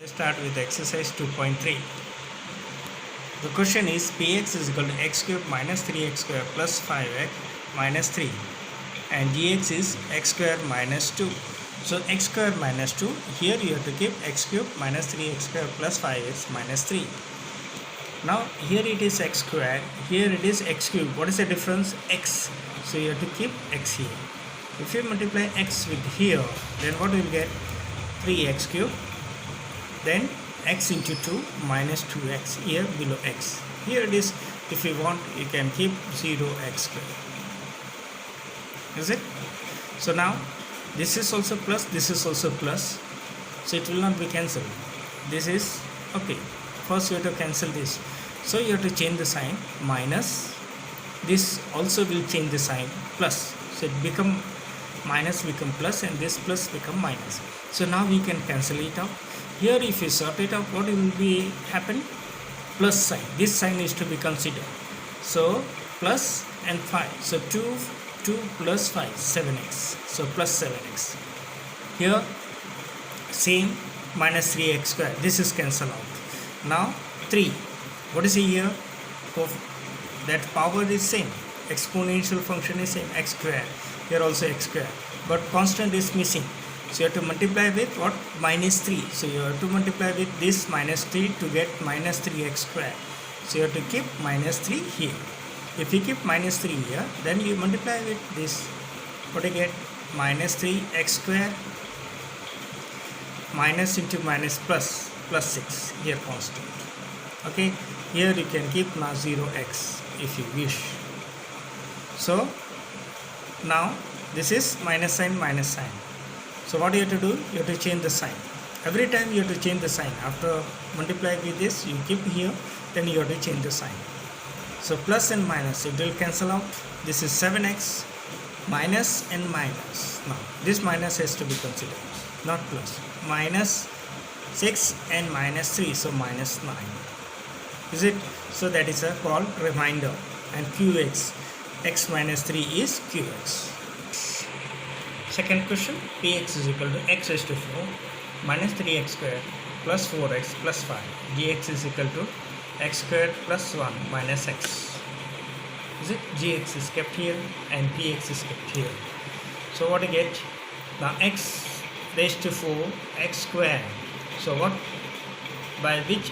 Start with exercise 2.3. The question is px is equal to x cube minus 3x square plus 5x minus 3 and dx is x square minus 2. So x square minus 2, here you have to keep x cube minus 3x square plus 5x minus 3. Now here it is x square, here it is x cube. What is the difference? X. So you have to keep x here. If you multiply x with here, then what will get? 3x cube. Then x into 2 minus 2x here below x. Here it is, if you want you can keep 0x square. Is it? So now this is also plus, this is also plus, so it will not be cancelled. This is okay. First you have to cancel this, so you have to change the sign. Minus, this also will change the sign, plus, so it become minus become plus and this plus become minus. So now we can cancel it out. Here if you sort it out, what will be happen? Plus sign. This sign is to be considered. So plus and 5. So 2 plus 5, 7x. So plus 7x. Here same minus 3x square. This is cancelled out. Now 3. What is here? That power is same. Exponential function is same. X square. Here also x square. But constant is missing. So you have to multiply with what? Minus 3. So you have to multiply with this minus 3 to get minus 3x square. So you have to keep minus 3 here. If you keep minus 3 here, then you multiply with this. What do you get? Minus 3x square minus into minus plus 6. Here constant. Okay. Here you can keep now 0x if you wish. So now this is minus sign, minus sign. So what you have to do? You have to change the sign. Every time you have to change the sign. After multiply with this, you keep here, then you have to change the sign. So plus and minus, it will cancel out. This is 7x minus and minus. Now this minus has to be considered, not plus. Minus 6 and minus 3, so minus 9. Is it? So that is a called remainder. And qx, x minus 3 is qx. Second question, px is equal to x raised to 4 minus 3x square plus 4x plus 5. Dx is equal to x squared plus 1 minus x. Is it? Gx is kept here and px is kept here. So what do you get? Now x raised to 4 x squared. So what? By which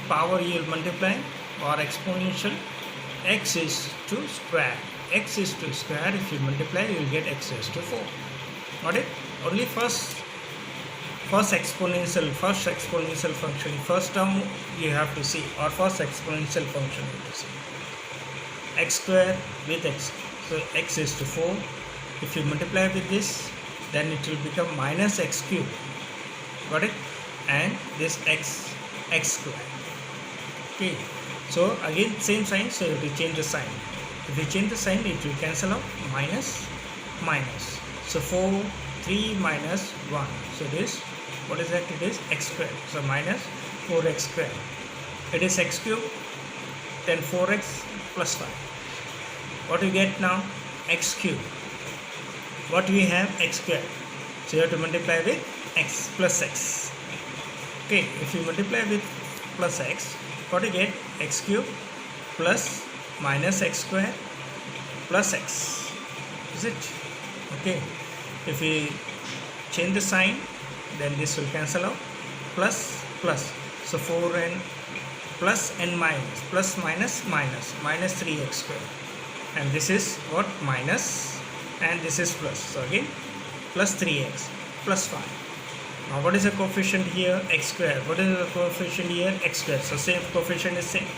power you will multiply or exponential? X is to square. X is to square. If you multiply, you will get x raised to 4. Got it? Only first exponential function, first term you have to see, or first exponential function you have to see. X square with x. So x is to 4. If you multiply with this, then it will become minus x cube. Got it? And this x square. Okay. So again same sign, so you have to change the sign. If you change the sign, it will cancel out. Minus. So 3 minus 1. So this, what is that? It is x squared. So minus 4x squared. It is x cube. Then 4x plus 5. What we get now? X cube. What we have? X squared. So you have to multiply with x plus x. Okay. If you multiply with plus x, what you get? X cube plus minus x square plus x. Is it? Okay. If we change the sign, then this will cancel out. Plus. So 4 and plus and minus. Plus minus 3x square. And this is what? Minus. And this is plus. So again plus 3x plus 5. Now what is the coefficient here? X square. What is the coefficient here? X square. So same coefficient is same.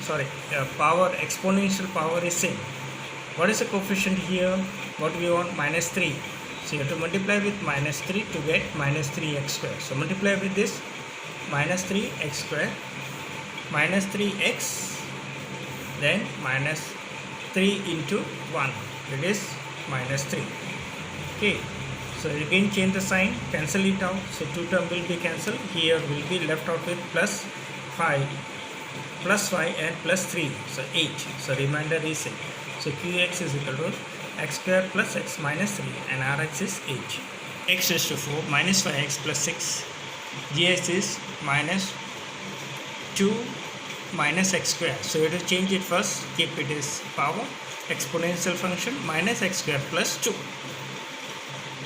Sorry, power, exponential power is same. What is the coefficient here? What we want? Minus 3. So you have to multiply with minus 3 to get minus 3x square. So multiply with this minus 3x square minus 3x, then minus 3 into 1. It is minus 3. Okay. So again change the sign, cancel it out. So 2 term will be cancelled. Here will be left out with plus 5 and plus 3. So 8. So remainder is 8. So qx is equal to x square plus x minus 3 and rx is 8. X raised to 4 minus 5x plus 6 gs is minus 2 minus x square. So you have to change it first, keep it as power, exponential function minus x square plus 2.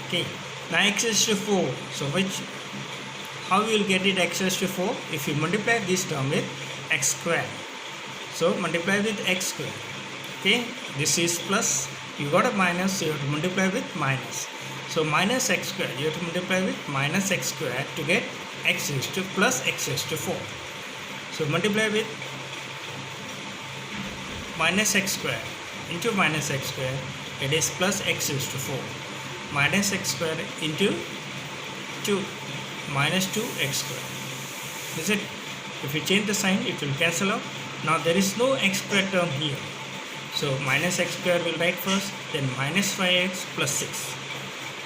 Okay, now x is to 4. So how you will get it x is to 4? If you multiply this term with x square. So multiply with x square. Okay, this is plus, you got a minus, so you have to multiply with minus. So minus x square, you have to multiply with minus x square to get x is to plus x is to 4. So multiply with minus x square into minus x square, it is plus x is to 4. Minus x square into 2 minus 2x square. Is it? If you change the sign, it will cancel out. Now there is no x square term here. So minus x square will write first, then minus 5x plus 6.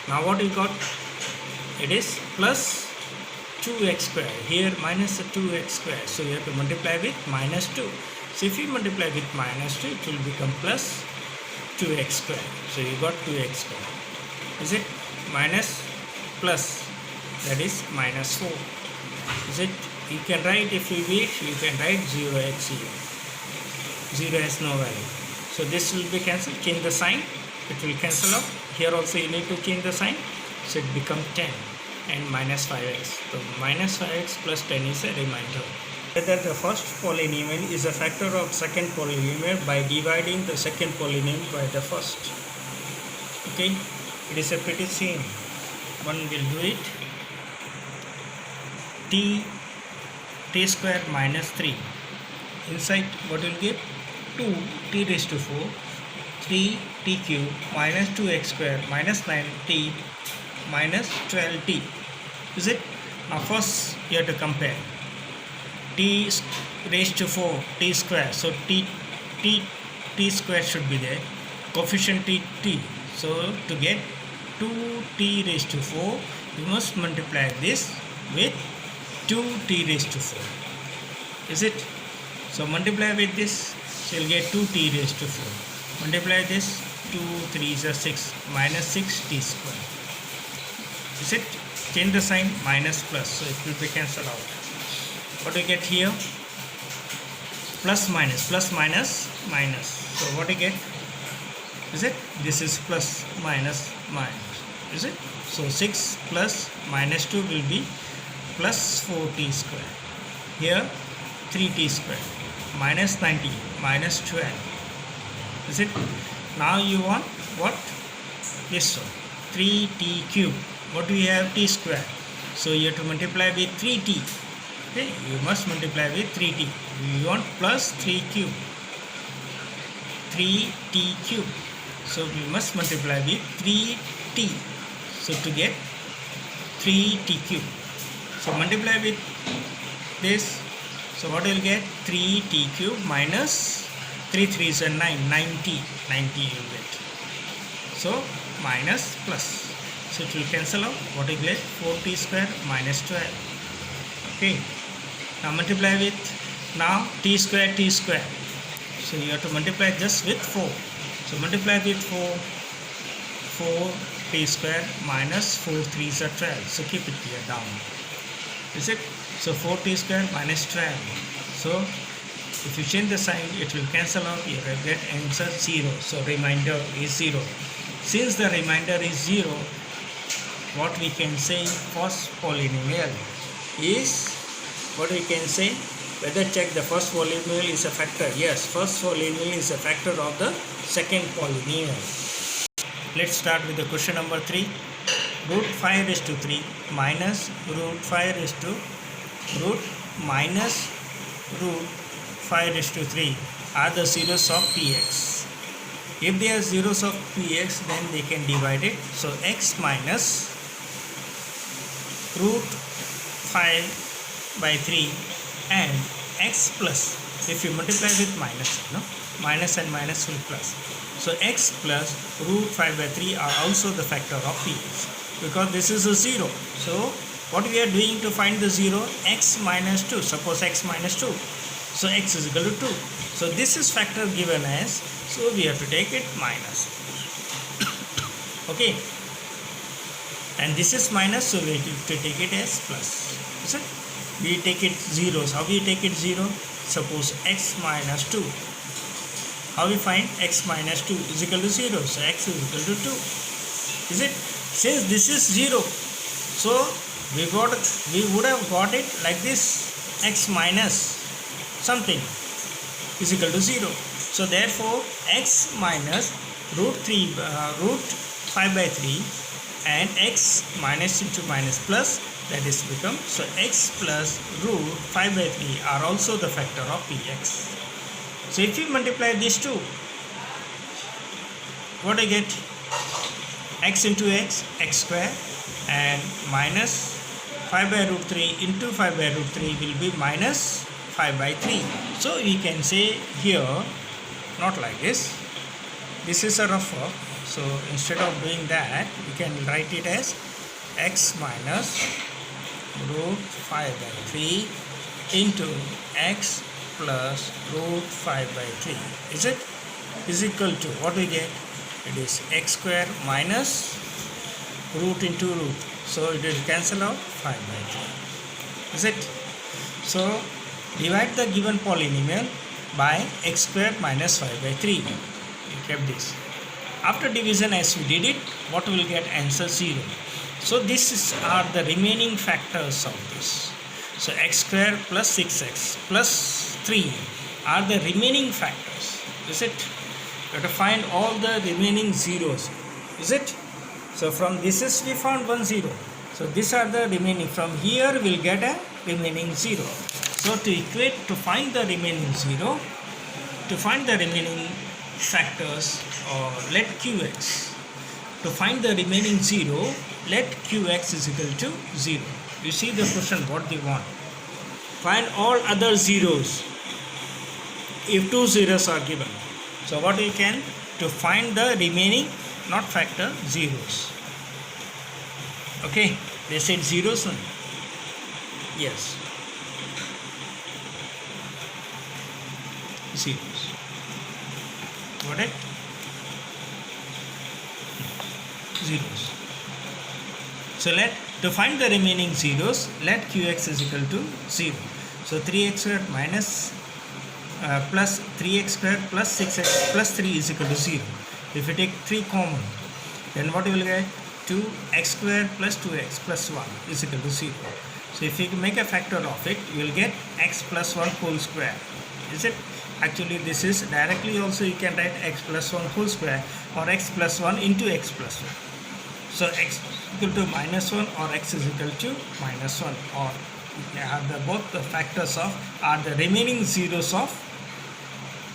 Now what you got? It is plus 2x square. Here minus 2x square. So you have to multiply with minus 2. So if you multiply with minus 2, it will become plus 2x square. So you got 2x square. Is it? Minus plus, that is minus 4. Is it? You can write, if you wish, you can write 0x here. 0 has no value. So this will be cancelled. Change the sign, it will cancel out. Here also you need to change the sign. So it becomes 10 and minus 5x. So minus 5x plus 10 is a remainder. Whether the first polynomial is a factor of second polynomial by dividing the second polynomial by the first. Okay, it is a pretty same. One will do it. t square minus 3. Inside what will give? 2t raised to 4, 3t cube minus 2x square minus 9t minus 12t. Is it? Now first you have to compare. T raised to 4, t square. So t square should be there. Coefficient t. So to get 2t raised to 4, you must multiply this with 2t raised to 4. Is it? So multiply with this, so you'll get 2t raised to 4. Multiply this, 2 3s are 6, minus 6t square. Is it? Change the sign, minus plus, so it will be cancelled out. What do you get here? Plus minus, minus. So what do you get? Is it? This is plus minus minus. Is it? So 6 plus minus 2 will be plus 4t square. Here 3t square. Minus 90 minus 12. Is it? Now you want what? This one. 3t cube. What do we have? T square. So you have to multiply with 3t. Okay, you must multiply with 3t. You want plus 3 cube. 3t cube. So we must multiply with 3t. So to get 3t cube. So multiply with this. So what you will get? 3t cube minus 3 3s are 9. 90 you will get. So minus plus. So it will cancel out. What you will get? 4t square minus 12. Okay. Now multiply with t square. So you have to multiply just with 4. So multiply with 4t square minus 4 3s are 12. So keep it here down. Is it? So 4t square minus 12. So if you change the sign, it will cancel out. You will get answer 0. So remainder is 0. Since the remainder is 0, what we can say first polynomial is, what we can say, whether check the first polynomial is a factor. Yes, first polynomial is a factor of the second polynomial. Let's start with the question number 3. Root 5 raised to 3 minus root 5 raised to root 5 raised to 3 are the zeros of px. If they are zeros of px, then they can divide it. So x minus root 5 by 3 and x plus, if you multiply with minus, minus and minus will plus. So x plus root 5 by 3 are also the factor of px, because this is a 0. So what we are doing to find the 0? X minus 2. Suppose x minus 2. So x is equal to 2. So this is factor given as, so we have to take it minus. Okay. And this is minus, so we have to take it as plus. is it? We take it zeros. How we take it 0? Suppose x minus 2. How we find x minus 2 is equal to 0? So x is equal to 2. Is it? Since this is 0, so we would have got it like this, x minus something is equal to 0. So therefore x minus root 5 by 3 and x minus into minus plus, that is become, so x plus root 5 by 3 are also the factor of px. So if you multiply these two, what do you get? X into x, x square, and minus 5 by root 3 into 5 by root 3 will be minus 5 by 3. So we can say here, not like this. This is a rough work. So instead of doing that, we can write it as x minus root 5 by 3 into x plus root 5 by 3. Is it? Is equal to, what we get? It is x square minus root into root. So it will cancel out 5 by 3. Is it? So divide the given polynomial by x square minus 5 by 3. We kept this. After division, as we did it, what will get? Answer 0. So this are the remaining factors of this. So x square plus 6x plus 3 are the remaining factors. Is it? You have to find all the remaining zeros. Is it? So from this is we found 1 0. So these are the remaining. From here we'll get a remaining 0. So to find the remaining 0, to find the remaining factors, or let qx, to find the remaining 0, let qx is equal to 0. You see the question what they want. Find all other zeros if 2 zeros are given. So what we can, to find the remaining, not factor, zeros. Okay, they said zeros. Yes, zeros. Got it? Zeros. So to find the remaining zeros, let qx is equal to 0. So 3x square minus plus 3x square plus 6x plus 3 is equal to 0. If you take 3 common, then what you will get? 2x square plus 2x plus 1 is equal to 0. So if you make a factor of it, you will get x plus 1 whole square. Is it? Actually this is directly also you can write x plus 1 whole square or x plus 1 into x plus 1. So x equal to minus 1 or x is equal to minus 1, or both the factors of are the remaining zeros of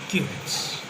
qx.